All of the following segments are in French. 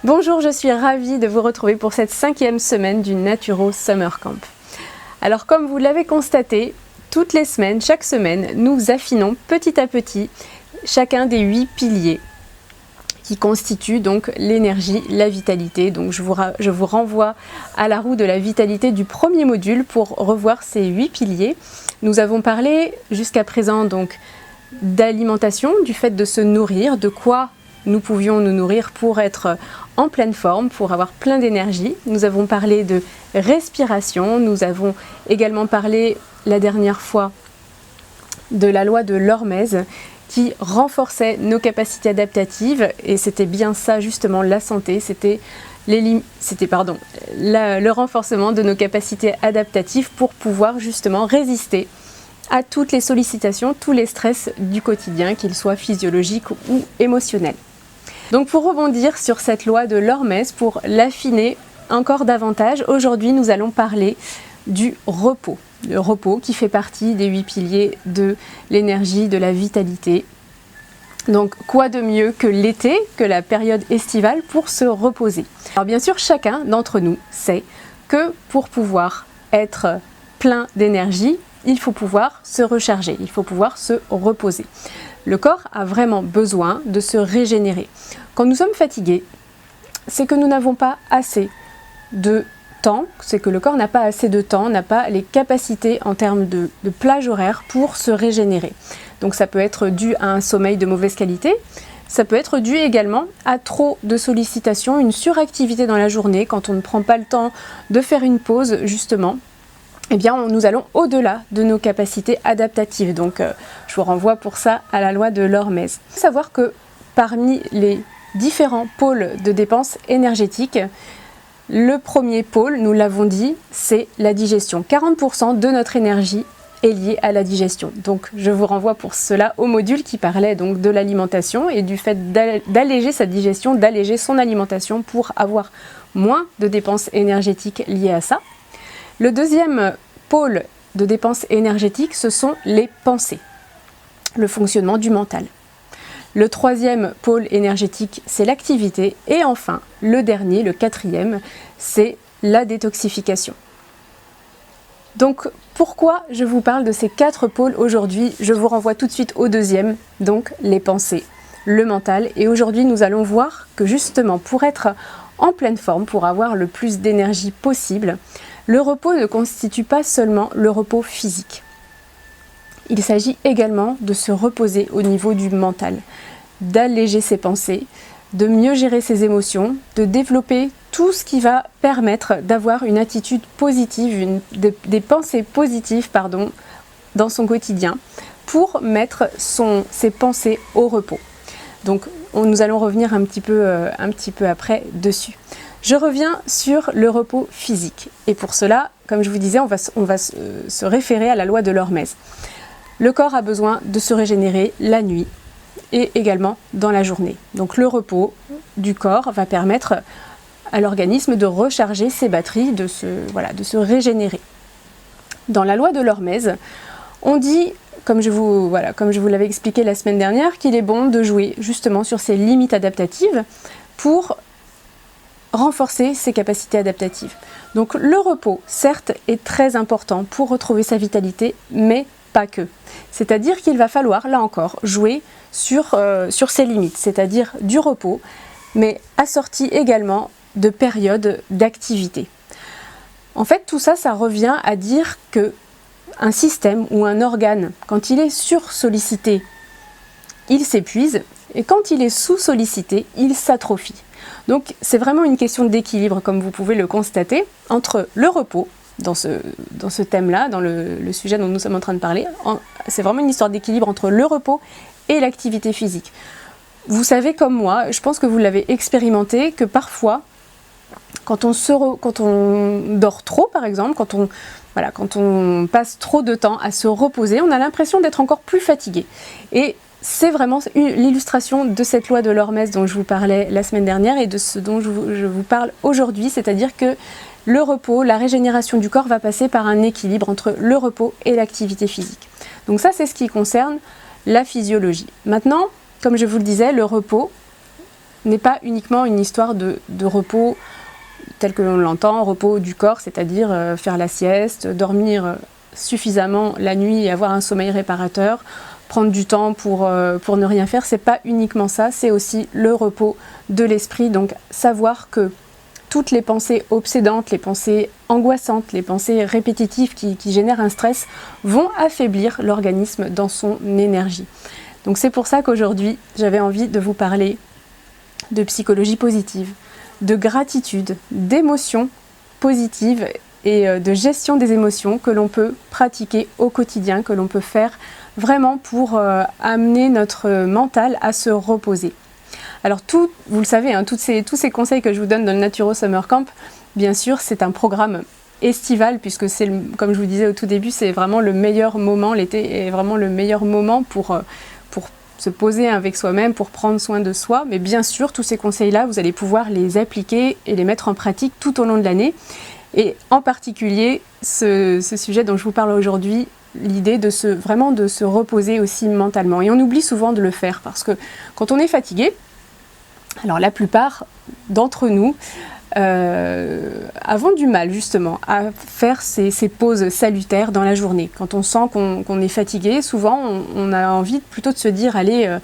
Bonjour, je suis ravie de vous retrouver pour cette 5e semaine du Naturo Summer Camp. Alors comme vous l'avez constaté, toutes les semaines, chaque semaine, nous affinons petit à petit chacun des 8 piliers qui constituent donc l'énergie, la vitalité. Donc je vous renvoie à la roue de la vitalité du premier module pour revoir ces 8 piliers. Nous avons parlé jusqu'à présent donc d'alimentation, du fait de se nourrir, de quoi nous pouvions nous nourrir pour être en pleine forme, pour avoir plein d'énergie. Nous avons parlé de respiration, nous avons également parlé la dernière fois de la loi de l'hormèse qui renforçait nos capacités adaptatives, et c'était bien ça justement la santé, c'était le renforcement de nos capacités adaptatives pour pouvoir justement résister à toutes les sollicitations, tous les stress du quotidien, qu'ils soient physiologiques ou émotionnels. Donc pour rebondir sur cette loi de l'hormèse, pour l'affiner encore davantage, aujourd'hui nous allons parler du repos. Le repos qui fait partie des 8 piliers de l'énergie, de la vitalité. Donc quoi de mieux que l'été, que la période estivale pour se reposer. Alors bien sûr, chacun d'entre nous sait que pour pouvoir être plein d'énergie, il faut pouvoir se recharger, il faut pouvoir se reposer. Le corps a vraiment besoin de se régénérer. Quand nous sommes fatigués, c'est que nous n'avons pas assez de temps, c'est que le corps n'a pas assez de temps, n'a pas les capacités en termes de plage horaire pour se régénérer. Donc ça peut être dû à un sommeil de mauvaise qualité, ça peut être dû également à trop de sollicitations, une suractivité dans la journée, quand on ne prend pas le temps de faire une pause justement. Eh bien, nous allons au-delà de nos capacités adaptatives. Donc, je vous renvoie pour ça à la loi de l'hormèse. Il faut savoir que parmi les différents pôles de dépenses énergétiques, le premier pôle, nous l'avons dit, c'est la digestion. 40% de notre énergie est liée à la digestion. Donc, je vous renvoie pour cela au module qui parlait donc de l'alimentation et du fait d'alléger sa digestion, d'alléger son alimentation pour avoir moins de dépenses énergétiques liées à ça. Le deuxième pôle de dépenses énergétiques, ce sont les pensées, le fonctionnement du mental. Le troisième pôle énergétique, c'est l'activité. Et enfin, le dernier, le quatrième, c'est la détoxification. Donc, pourquoi je vous parle de ces 4 pôles aujourd'hui? Je vous renvoie tout de suite au deuxième, donc les pensées, le mental. Et aujourd'hui, nous allons voir que justement, pour être en pleine forme, pour avoir le plus d'énergie possible, le repos ne constitue pas seulement le repos physique. Il s'agit également de se reposer au niveau du mental, d'alléger ses pensées, de mieux gérer ses émotions, de développer tout ce qui va permettre d'avoir une attitude positive, des pensées positives dans son quotidien, pour mettre ses pensées au repos. Donc nous allons revenir un petit peu après dessus. Je reviens sur le repos physique. Et pour cela, comme je vous disais, on va se référer à la loi de l'hormèse. Le corps a besoin de se régénérer la nuit et également dans la journée. Donc le repos du corps va permettre à l'organisme de recharger ses batteries, de se régénérer. Dans la loi de l'hormèse, on dit, comme je vous l'avais expliqué la semaine dernière, qu'il est bon de jouer justement sur ses limites adaptatives pour renforcer ses capacités adaptatives. Donc le repos, certes, est très important pour retrouver sa vitalité, mais pas que. C'est-à-dire qu'il va falloir, là encore, jouer sur ses limites, c'est-à-dire du repos, mais assorti également de périodes d'activité. En fait, tout ça, ça revient à dire que un système ou un organe, quand il est sursollicité, il s'épuise, et quand il est sous-sollicité, il s'atrophie. Donc c'est vraiment une question d'équilibre, comme vous pouvez le constater, entre le repos, dans ce thème-là, dans le sujet dont nous sommes en train de parler, c'est vraiment une histoire d'équilibre entre le repos et l'activité physique. Vous savez comme moi, je pense que vous l'avez expérimenté, que parfois, quand on dort trop par exemple, quand on passe trop de temps à se reposer, on a l'impression d'être encore plus fatigué. Et c'est vraiment l'illustration de cette loi de l'hormèse dont je vous parlais la semaine dernière et de ce dont je vous parle aujourd'hui, c'est-à-dire que le repos, la régénération du corps va passer par un équilibre entre le repos et l'activité physique. Donc ça, c'est ce qui concerne la physiologie. Maintenant, comme je vous le disais, le repos, n'est pas uniquement une histoire de repos tel que l'on l'entend, repos du corps, c'est-à-dire faire la sieste, dormir suffisamment la nuit et avoir un sommeil réparateur, prendre du temps pour ne rien faire. C'est pas uniquement ça, c'est aussi le repos de l'esprit. Donc savoir que toutes les pensées obsédantes, les pensées angoissantes, les pensées répétitives qui génèrent un stress vont affaiblir l'organisme dans son énergie. Donc c'est pour ça qu'aujourd'hui, j'avais envie de vous parler de psychologie positive, de gratitude, d'émotions positives et de gestion des émotions que l'on peut pratiquer au quotidien, que l'on peut faire vraiment pour amener notre mental à se reposer. Alors vous le savez, hein, tous ces conseils que je vous donne dans le Naturo Summer Camp, bien sûr, c'est un programme estival puisque c'est, comme je vous disais au tout début, c'est vraiment le meilleur moment, l'été est vraiment le meilleur moment pour se poser avec soi-même, pour prendre soin de soi. Mais bien sûr, tous ces conseils-là, vous allez pouvoir les appliquer et les mettre en pratique tout au long de l'année. Et en particulier, ce sujet dont je vous parle aujourd'hui, l'idée de vraiment de se reposer aussi mentalement. Et on oublie souvent de le faire parce que quand on est fatigué, alors la plupart d'entre nous avons du mal justement à faire ces pauses salutaires dans la journée. Quand on sent qu'on est fatigué, souvent on a envie plutôt de se dire allez,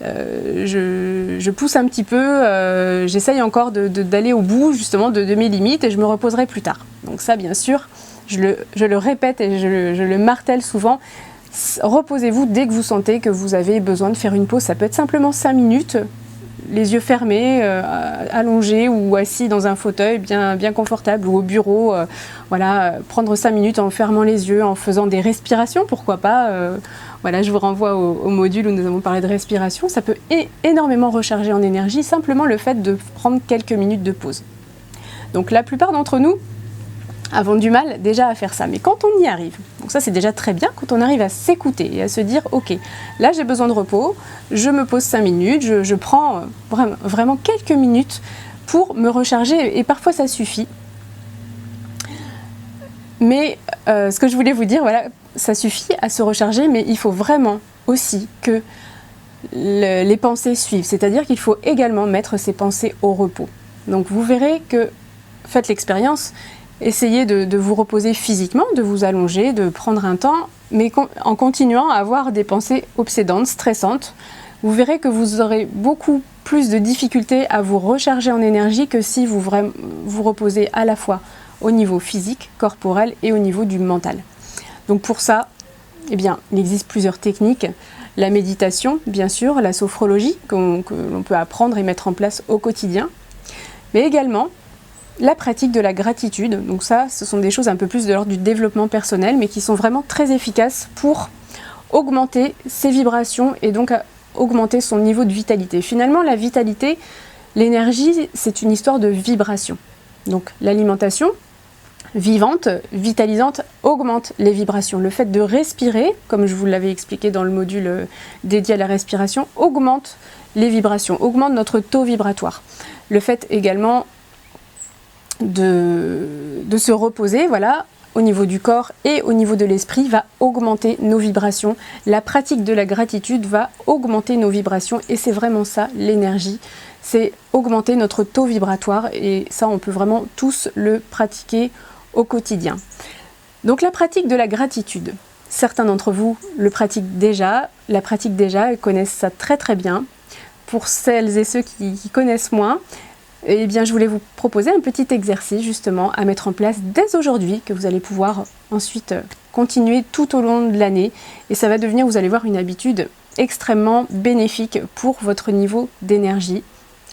je pousse un petit peu, j'essaye encore d'aller au bout justement de mes limites et je me reposerai plus tard. Donc ça bien sûr, je le répète et je le martèle souvent. Reposez-vous dès que vous sentez que vous avez besoin de faire une pause. Ça peut être simplement 5 minutes, les yeux fermés, allongés ou assis dans un fauteuil bien confortable ou au bureau. Voilà, prendre 5 minutes en fermant les yeux, en faisant des respirations, pourquoi pas. Voilà, je vous renvoie au module où nous avons parlé de respiration. Ça peut énormément recharger en énergie, simplement le fait de prendre quelques minutes de pause. Donc la plupart d'entre nous avons du mal déjà à faire ça. Mais quand on y arrive, donc ça c'est déjà très bien, quand on arrive à s'écouter et à se dire ok, là j'ai besoin de repos, je me pose 5 minutes, je prends vraiment quelques minutes pour me recharger et parfois ça suffit. Mais ce que je voulais vous dire, voilà, ça suffit à se recharger, mais il faut vraiment aussi que les pensées suivent, c'est-à-dire qu'il faut également mettre ces pensées au repos. Donc vous verrez que, faites l'expérience, essayez de vous reposer physiquement, de vous allonger, de prendre un temps, mais en continuant à avoir des pensées obsédantes, stressantes. Vous verrez que vous aurez beaucoup plus de difficultés à vous recharger en énergie que si vous reposez à la fois au niveau physique, corporel et au niveau du mental. Donc pour ça, eh bien, il existe plusieurs techniques. La méditation, bien sûr, la sophrologie que l'on peut apprendre et mettre en place au quotidien, mais également la pratique de la gratitude. Donc ça, ce sont des choses un peu plus de l'ordre du développement personnel, mais qui sont vraiment très efficaces pour augmenter ses vibrations et donc augmenter son niveau de vitalité. Finalement, la vitalité, l'énergie, c'est une histoire de vibration. Donc l'alimentation vivante, vitalisante, augmente les vibrations. Le fait de respirer, comme je vous l'avais expliqué dans le module dédié à la respiration, augmente les vibrations, augmente notre taux vibratoire. Le fait également de se reposer, voilà, au niveau du corps et au niveau de l'esprit, va augmenter nos vibrations. La pratique de la gratitude va augmenter nos vibrations et c'est vraiment ça, l'énergie. C'est augmenter notre taux vibratoire et ça, on peut vraiment tous le pratiquer au quotidien. Donc la pratique de la gratitude, certains d'entre vous le pratiquent déjà, ils connaissent ça très très bien. Pour celles et ceux qui connaissent moins, eh bien, je voulais vous proposer un petit exercice justement à mettre en place dès aujourd'hui, que vous allez pouvoir ensuite continuer tout au long de l'année. Et ça va devenir, vous allez voir, une habitude extrêmement bénéfique pour votre niveau d'énergie,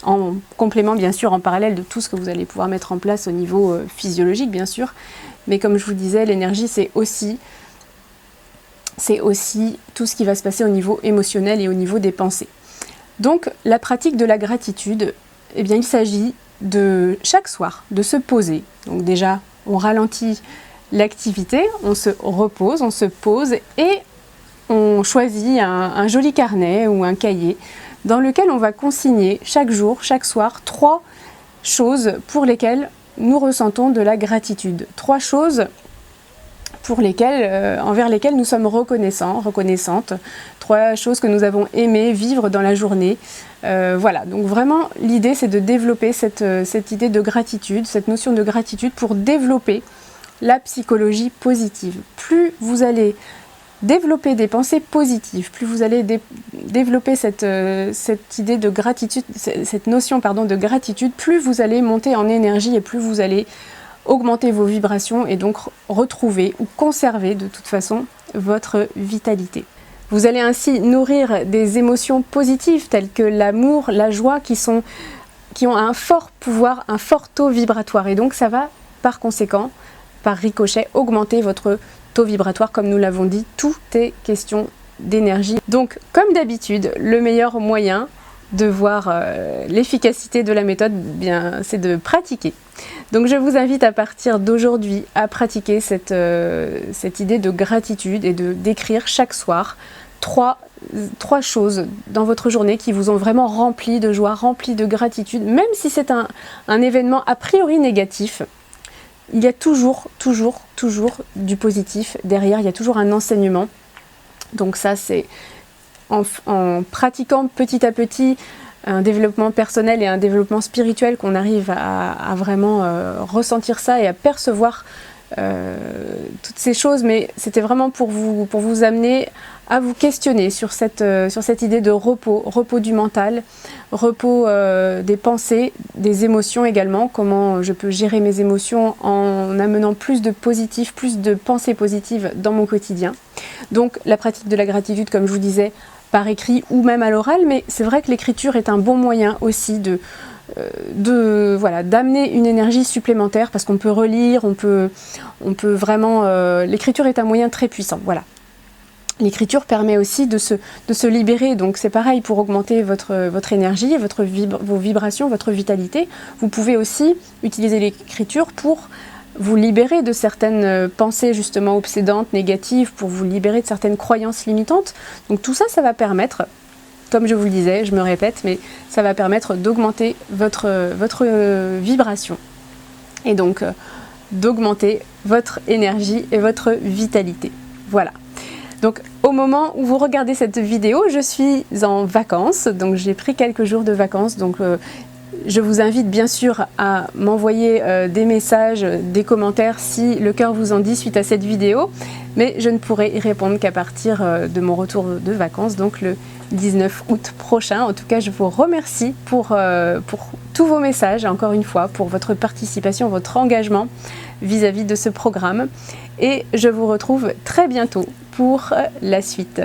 en complément bien sûr, en parallèle de tout ce que vous allez pouvoir mettre en place au niveau physiologique bien sûr. Mais comme je vous disais, l'énergie c'est aussi tout ce qui va se passer au niveau émotionnel et au niveau des pensées. Donc la pratique de la gratitude, eh bien, il s'agit de chaque soir de se poser. Donc déjà, on ralentit l'activité, on se repose, on se pose et on choisit un joli carnet ou un cahier dans lequel on va consigner chaque jour, chaque soir, 3 choses pour lesquelles nous ressentons de la gratitude. 3 choses envers lesquelles nous sommes reconnaissants, reconnaissantes, 3 choses que nous avons aimé vivre dans la journée. Voilà, donc vraiment l'idée c'est de développer cette idée de gratitude, cette notion de gratitude pour développer la psychologie positive. Plus vous allez développer des pensées positives, plus vous allez développer cette idée de gratitude, cette notion de gratitude, plus vous allez monter en énergie et plus vous allez augmenter vos vibrations et donc retrouver ou conserver de toute façon votre vitalité. Vous allez ainsi nourrir des émotions positives telles que l'amour, la joie qui ont un fort pouvoir, un fort taux vibratoire et donc ça va par conséquent, par ricochet, augmenter votre taux vibratoire comme nous l'avons dit, tout est question d'énergie. Donc comme d'habitude, le meilleur moyen de voir l'efficacité de la méthode, c'est de pratiquer. Donc je vous invite à partir d'aujourd'hui à pratiquer cette idée de gratitude et d'écrire chaque soir 3 choses dans votre journée qui vous ont vraiment rempli de joie, rempli de gratitude, même si c'est un événement a priori négatif. Il y a toujours du positif derrière, il y a toujours un enseignement. Donc ça c'est en pratiquant petit à petit un développement personnel et un développement spirituel qu'on arrive à vraiment ressentir ça et à percevoir toutes ces choses, mais c'était vraiment pour vous amener à vous questionner sur cette idée de repos du mental, repos des pensées, des émotions également, comment je peux gérer mes émotions en amenant plus de positif, plus de pensées positives dans mon quotidien. Donc la pratique de la gratitude, comme je vous disais, par écrit ou même à l'oral, mais c'est vrai que l'écriture est un bon moyen aussi d'amener une énergie supplémentaire parce qu'on peut relire, on peut vraiment... l'écriture est un moyen très puissant, voilà. L'écriture permet aussi de se libérer, donc c'est pareil pour augmenter votre énergie, vos vibrations, votre vitalité. Vous pouvez aussi utiliser l'écriture pour vous libérer de certaines pensées justement obsédantes, négatives, pour vous libérer de certaines croyances limitantes. Donc tout ça, ça va permettre, comme je vous le disais, je me répète, mais ça va permettre d'augmenter votre vibration et donc d'augmenter votre énergie et votre vitalité. Voilà. Donc au moment où vous regardez cette vidéo, je suis en vacances, donc j'ai pris quelques jours de vacances, donc je vous invite bien sûr à m'envoyer des messages, des commentaires si le cœur vous en dit suite à cette vidéo, mais je ne pourrai y répondre qu'à partir de mon retour de vacances, donc le 19 août prochain. En tout cas, je vous remercie pour tous vos messages, encore une fois, pour votre participation, votre engagement vis-à-vis de ce programme. Et je vous retrouve très bientôt pour la suite.